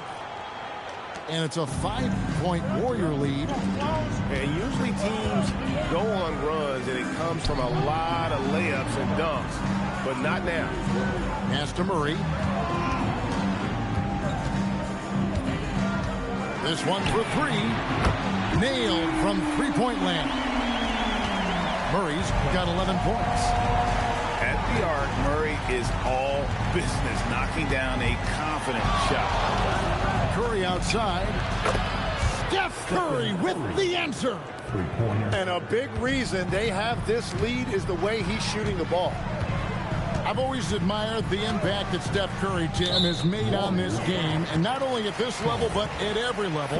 And it's a 5-point Warrior lead. And usually teams go on runs and it comes from a lot of layups and dunks, but not now. Pass to Murray. This one for 3. Nailed from 3-point land. Murray's got 11 points. At the arc, Murray is all business, knocking down a confident shot. Curry outside. Steph Curry with the answer. And a big reason they have this lead is the way he's shooting the ball. I've always admired the impact that Steph Curry, Jim, has made on this game, and not only at this level, but at every level.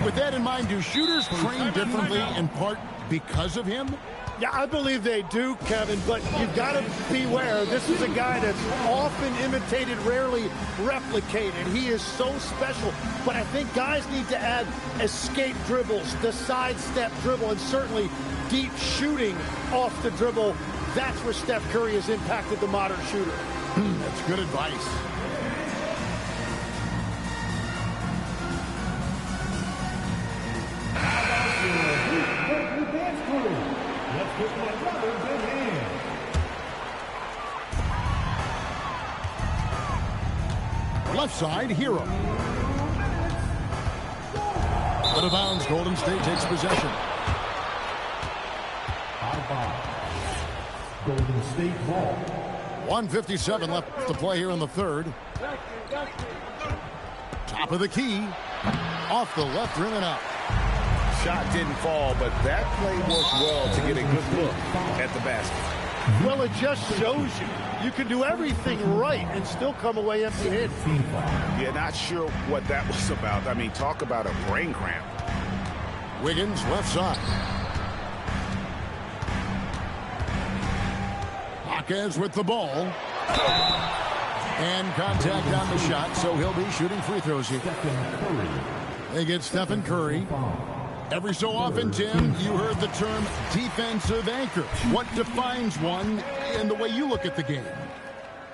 With that in mind, do shooters train differently in part because of him? Yeah, I believe they do, Kevin, but you've got to beware. This is a guy that's often imitated, rarely replicated. He is so special, but I think guys need to add escape dribbles, the sidestep dribble, and certainly deep shooting off the dribble. That's where Steph Curry has impacted the modern shooter. That's good advice. Left side, Hero. Out of bounds, Golden State takes possession. Golden State ball. 1:57 left to play here in the third. Top of the key. Off the left rim and out. Shot didn't fall, but that play worked well to get a good look at the basket. Well, it just shows you can do everything right and still come away empty-handed. Yeah, not sure what that was about. I mean, talk about a brain cramp. Wiggins left side. Jaquez with the ball. And contact on the shot, so he'll be shooting free throws here. They get Stephen Curry. Every so often, Tim, you heard the term defensive anchor. What defines one in the way you look at the game?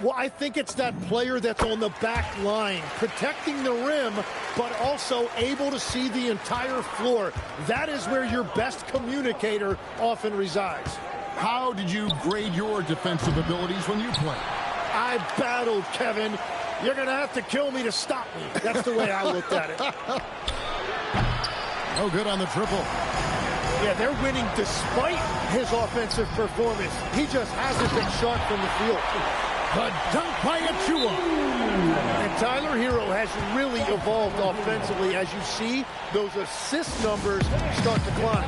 Well, I think it's that player that's on the back line, protecting the rim, but also able to see the entire floor. That is where your best communicator often resides. How did you grade your defensive abilities when you played? I battled, Kevin. You're going to have to kill me to stop me. That's the way I looked at it. No good on the triple. Yeah, they're winning despite his offensive performance. He just hasn't been sharp from the field. The dunk by Achiuwa. And Tyler Hero has really evolved offensively. As you see, those assist numbers start to climb.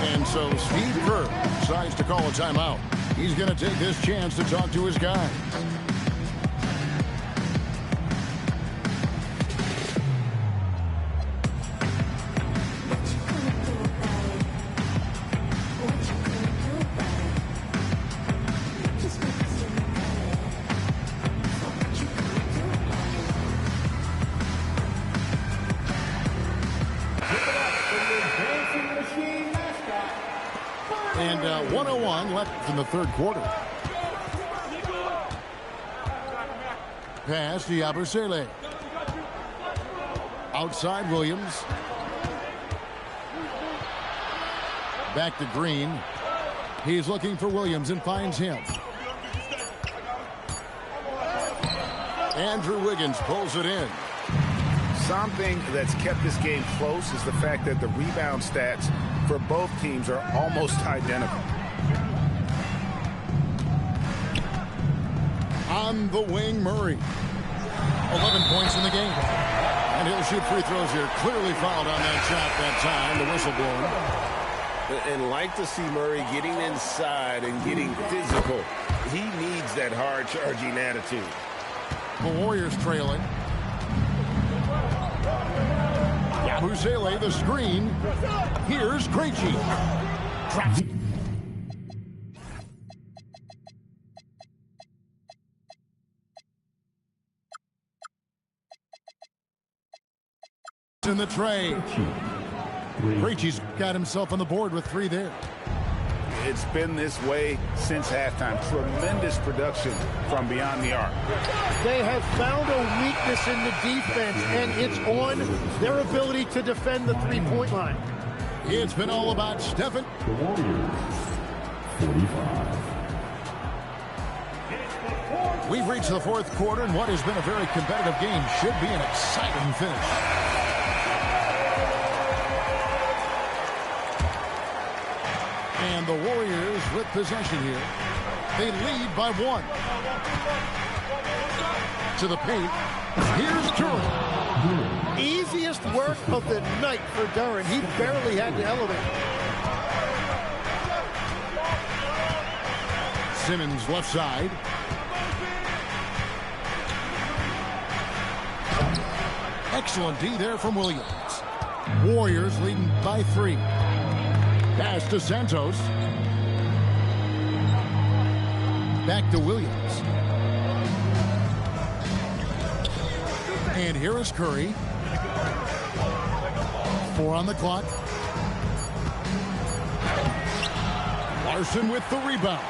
And so Steve Kerr decides to call a timeout. He's going to take this chance to talk to his guys. And 1:01 left in the third quarter. Pass to Yabusele. Outside Williams. Back to Green. He's looking for Williams and finds him. Andrew Wiggins pulls it in. Something that's kept this game close is the fact that the rebound stats for both teams are almost identical. On the wing, Murray. 11 points in the game. And he'll shoot free throws here. Clearly fouled on that shot that time. The whistle blown. And like to see Murray getting inside and getting physical. He needs that hard-charging attitude. The Warriors trailing. Yabusele, the screen. Here's Krejci. Traps. In the tray. Krejci's got himself on the board with 3 there. It's been this way since halftime. Tremendous production from beyond the arc. They have found a weakness in the defense, and it's on their ability to defend the three-point line. It's been all about Stephen. The Warriors, 45. We've reached the fourth quarter, and what has been a very competitive game should be an exciting finish. And the Warriors with possession here. They lead by 1. To the paint. Here's Duren. Easiest work of the night for Duren. He barely had to elevate. Simmons left side. Excellent D there from Williams. Warriors leading by 3. Pass to Santos. Back to Williams. And here is Curry. 4 on the clock. Larson with the rebound.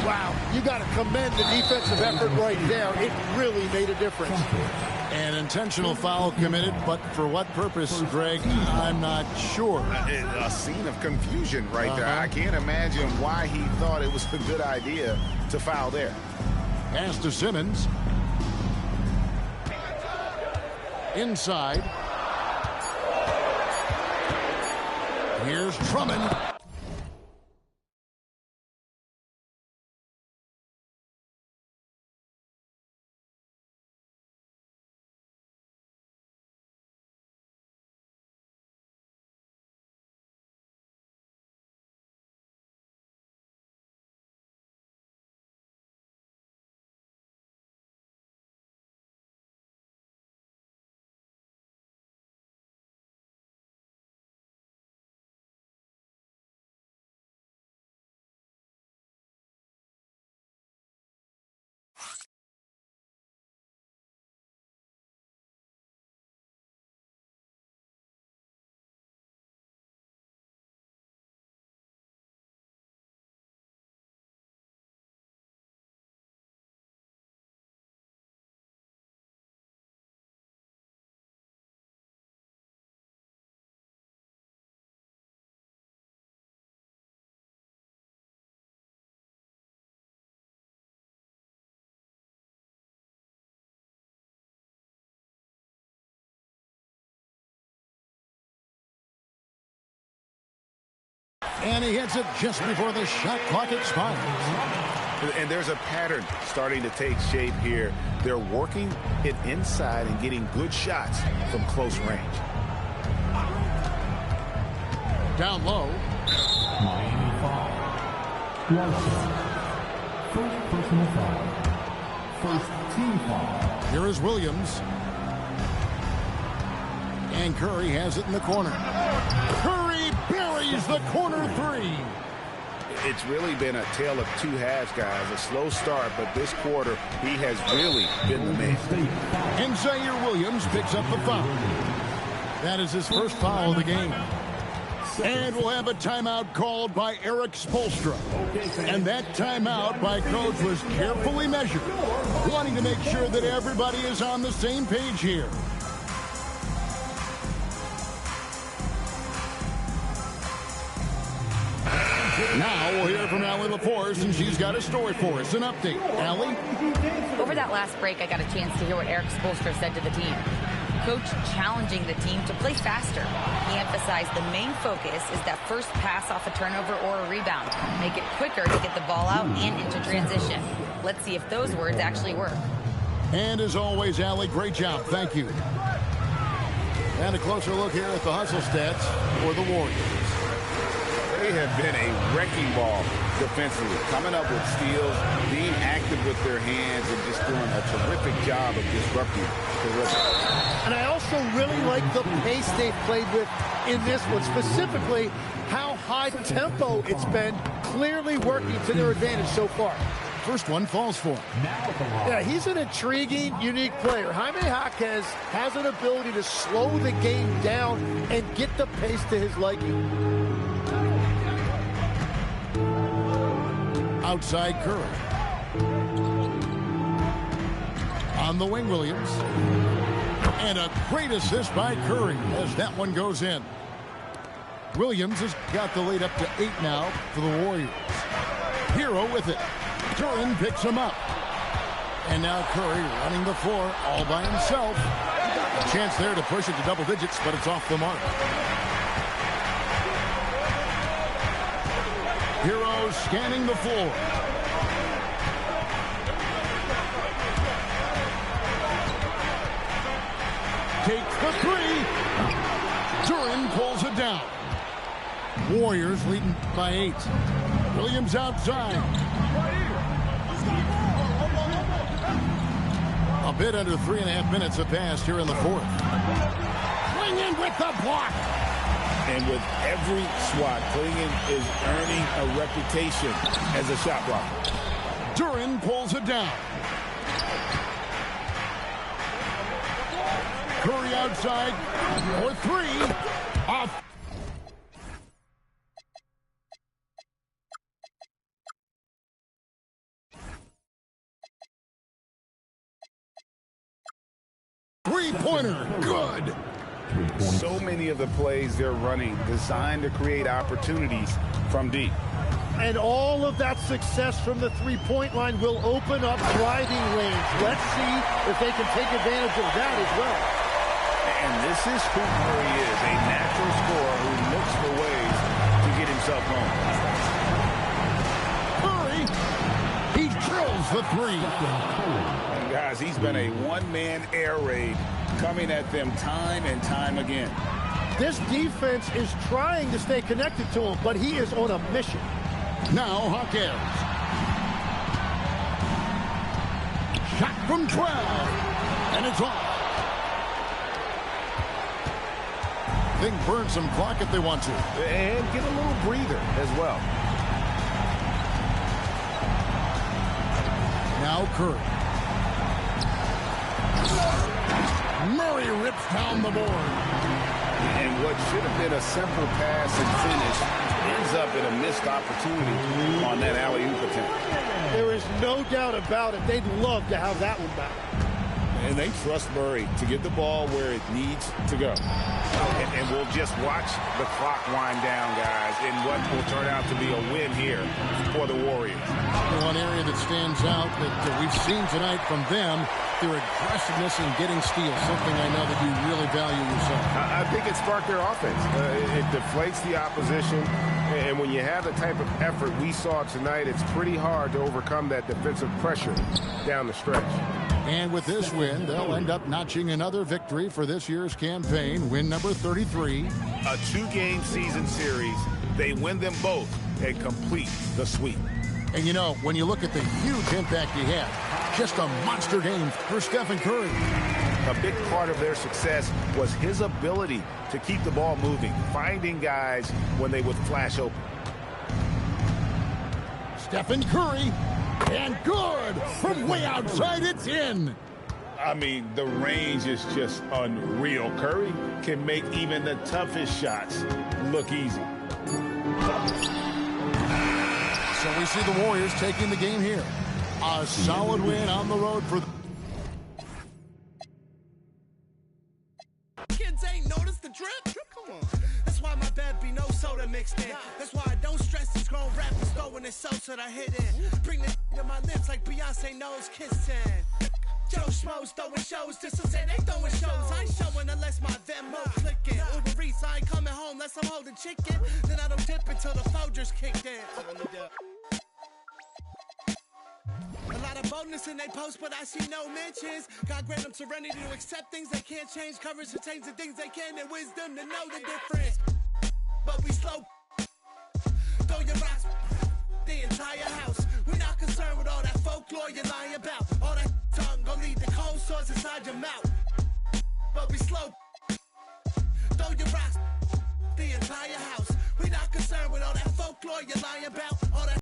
Wow, you got to commend the defensive effort right there. It really made a difference. An intentional foul committed, but for what purpose, Greg, I'm not sure. A scene of confusion right there. I can't imagine why he thought it was a good idea to foul there. Pass to Simmons. Inside. Here's Drummond. And he hits it just before the shot clock expires. And there's a pattern starting to take shape here. They're working it inside and getting good shots from close range. Down low. Miami foul. Larson. First personal foul. First team foul. Here is Williams. And Curry has it in the corner. Curry buries the corner three. It's really been a tale of two halves, guys. A slow start, but this quarter, he has really been the man. And Zaire Williams picks up the foul. That is his first foul of the game. And we'll have a timeout called by Erik Spoelstra. And that timeout by coach was carefully measured, wanting to make sure that everybody is on the same page here. Now we'll hear from Allie LaForce, and she's got a story for us. An update. Allie? Over that last break, I got a chance to hear what Erik Spoelstra said to the team. Coach challenging the team to play faster. He emphasized the main focus is that first pass off a turnover or a rebound. Make it quicker to get the ball out and into transition. Let's see if those words actually work. And as always, Allie, great job. Thank you. And a closer look here at the hustle stats for the Warriors. They have been a wrecking ball defensively, coming up with steals, being active with their hands, and just doing a terrific job of disrupting the rhythm. And I also really like the pace they've played with in this one, specifically how high tempo it's been, clearly working to their advantage so far. First one falls for him. Yeah, he's an intriguing, unique player. Jaime Jaquez has an ability to slow the game down and get the pace to his liking. Outside Curry. On the wing, Williams. And a great assist by Curry as that one goes in. Williams has got the lead up to 8 now for the Warriors. Hero with it. Duren picks him up. And now Curry running the floor all by himself. A chance there to push it to double digits, but it's off the mark. Hero scanning the floor. Takes the three. Duren pulls it down. Warriors leading by 8. Williams outside. A bit under 3.5 minutes have passed here in the fourth. Clingan with the block. And with every swat, Clingan is earning a reputation as a shot blocker. Duren pulls it down. Curry outside for 3. Off. Three-pointer, good. So many of the plays they're running designed to create opportunities from deep. And all of that success from the three-point line will open up driving lanes. Let's see if they can take advantage of that as well. And this is who Curry is, a natural scorer who looks for ways to get himself home. Curry, he drills the 3. And guys, he's been a one-man air raid coming at them time and time again. This defense is trying to stay connected to him, but he is on a mission. Now Jaquez. Shot from 12. And it's off. They can burn some clock if they want to. And get a little breather as well. Now Curry. Murray rips down the board. And what should have been a simple pass and finish ends up in a missed opportunity on that alley-oop attempt. There is no doubt about it. They'd love to have that one back. And they trust Murray to get the ball where it needs to go. And we'll just watch the clock wind down, guys, in what will turn out to be a win here for the Warriors. One area that stands out that we've seen tonight from them, their aggressiveness in getting steals, something I know that you really value yourself. I think it sparked their offense. It deflates the opposition, and when you have the type of effort we saw tonight, it's pretty hard to overcome that defensive pressure down the stretch. And with this win, they'll end up notching another victory for this year's campaign, win number 33. A two-game season series, they win them both and complete the sweep. And you know, when you look at the huge impact he had, just a monster game for Stephen Curry. A big part of their success was his ability to keep the ball moving, finding guys when they would flash open. Stephen Curry, and good! From way outside, it's in! I mean, the range is just unreal. Curry can make even the toughest shots look easy. So we see the Warriors taking the game here. A solid win on the road for them. Kids ain't noticed the drip? Come on. That's why my bed be no soda mixed in. That's why I don't stress these grown rappers throwing their salsa that I hit in. Bring the to my lips like Beyonce knows kissing. Joe Schmoes throwing shows just to say they throwing shows. I ain't showing unless my Venmo clicking. Uber Eats, I ain't coming home unless I'm holding chicken. Then I don't dip until the Folgers kick in. A lot of boldness in they post, but I see no mentions. God grant them serenity to accept things they can't change. Courage to change the things they can, and wisdom to know the difference. But we slow. Throw your rocks. The entire house. We're not concerned with all that folklore you're lying about. All that tongue gon' lead the cold sores inside your mouth. But we slow. Throw your rocks. The entire house. We're not concerned with all that folklore you're lying about. All that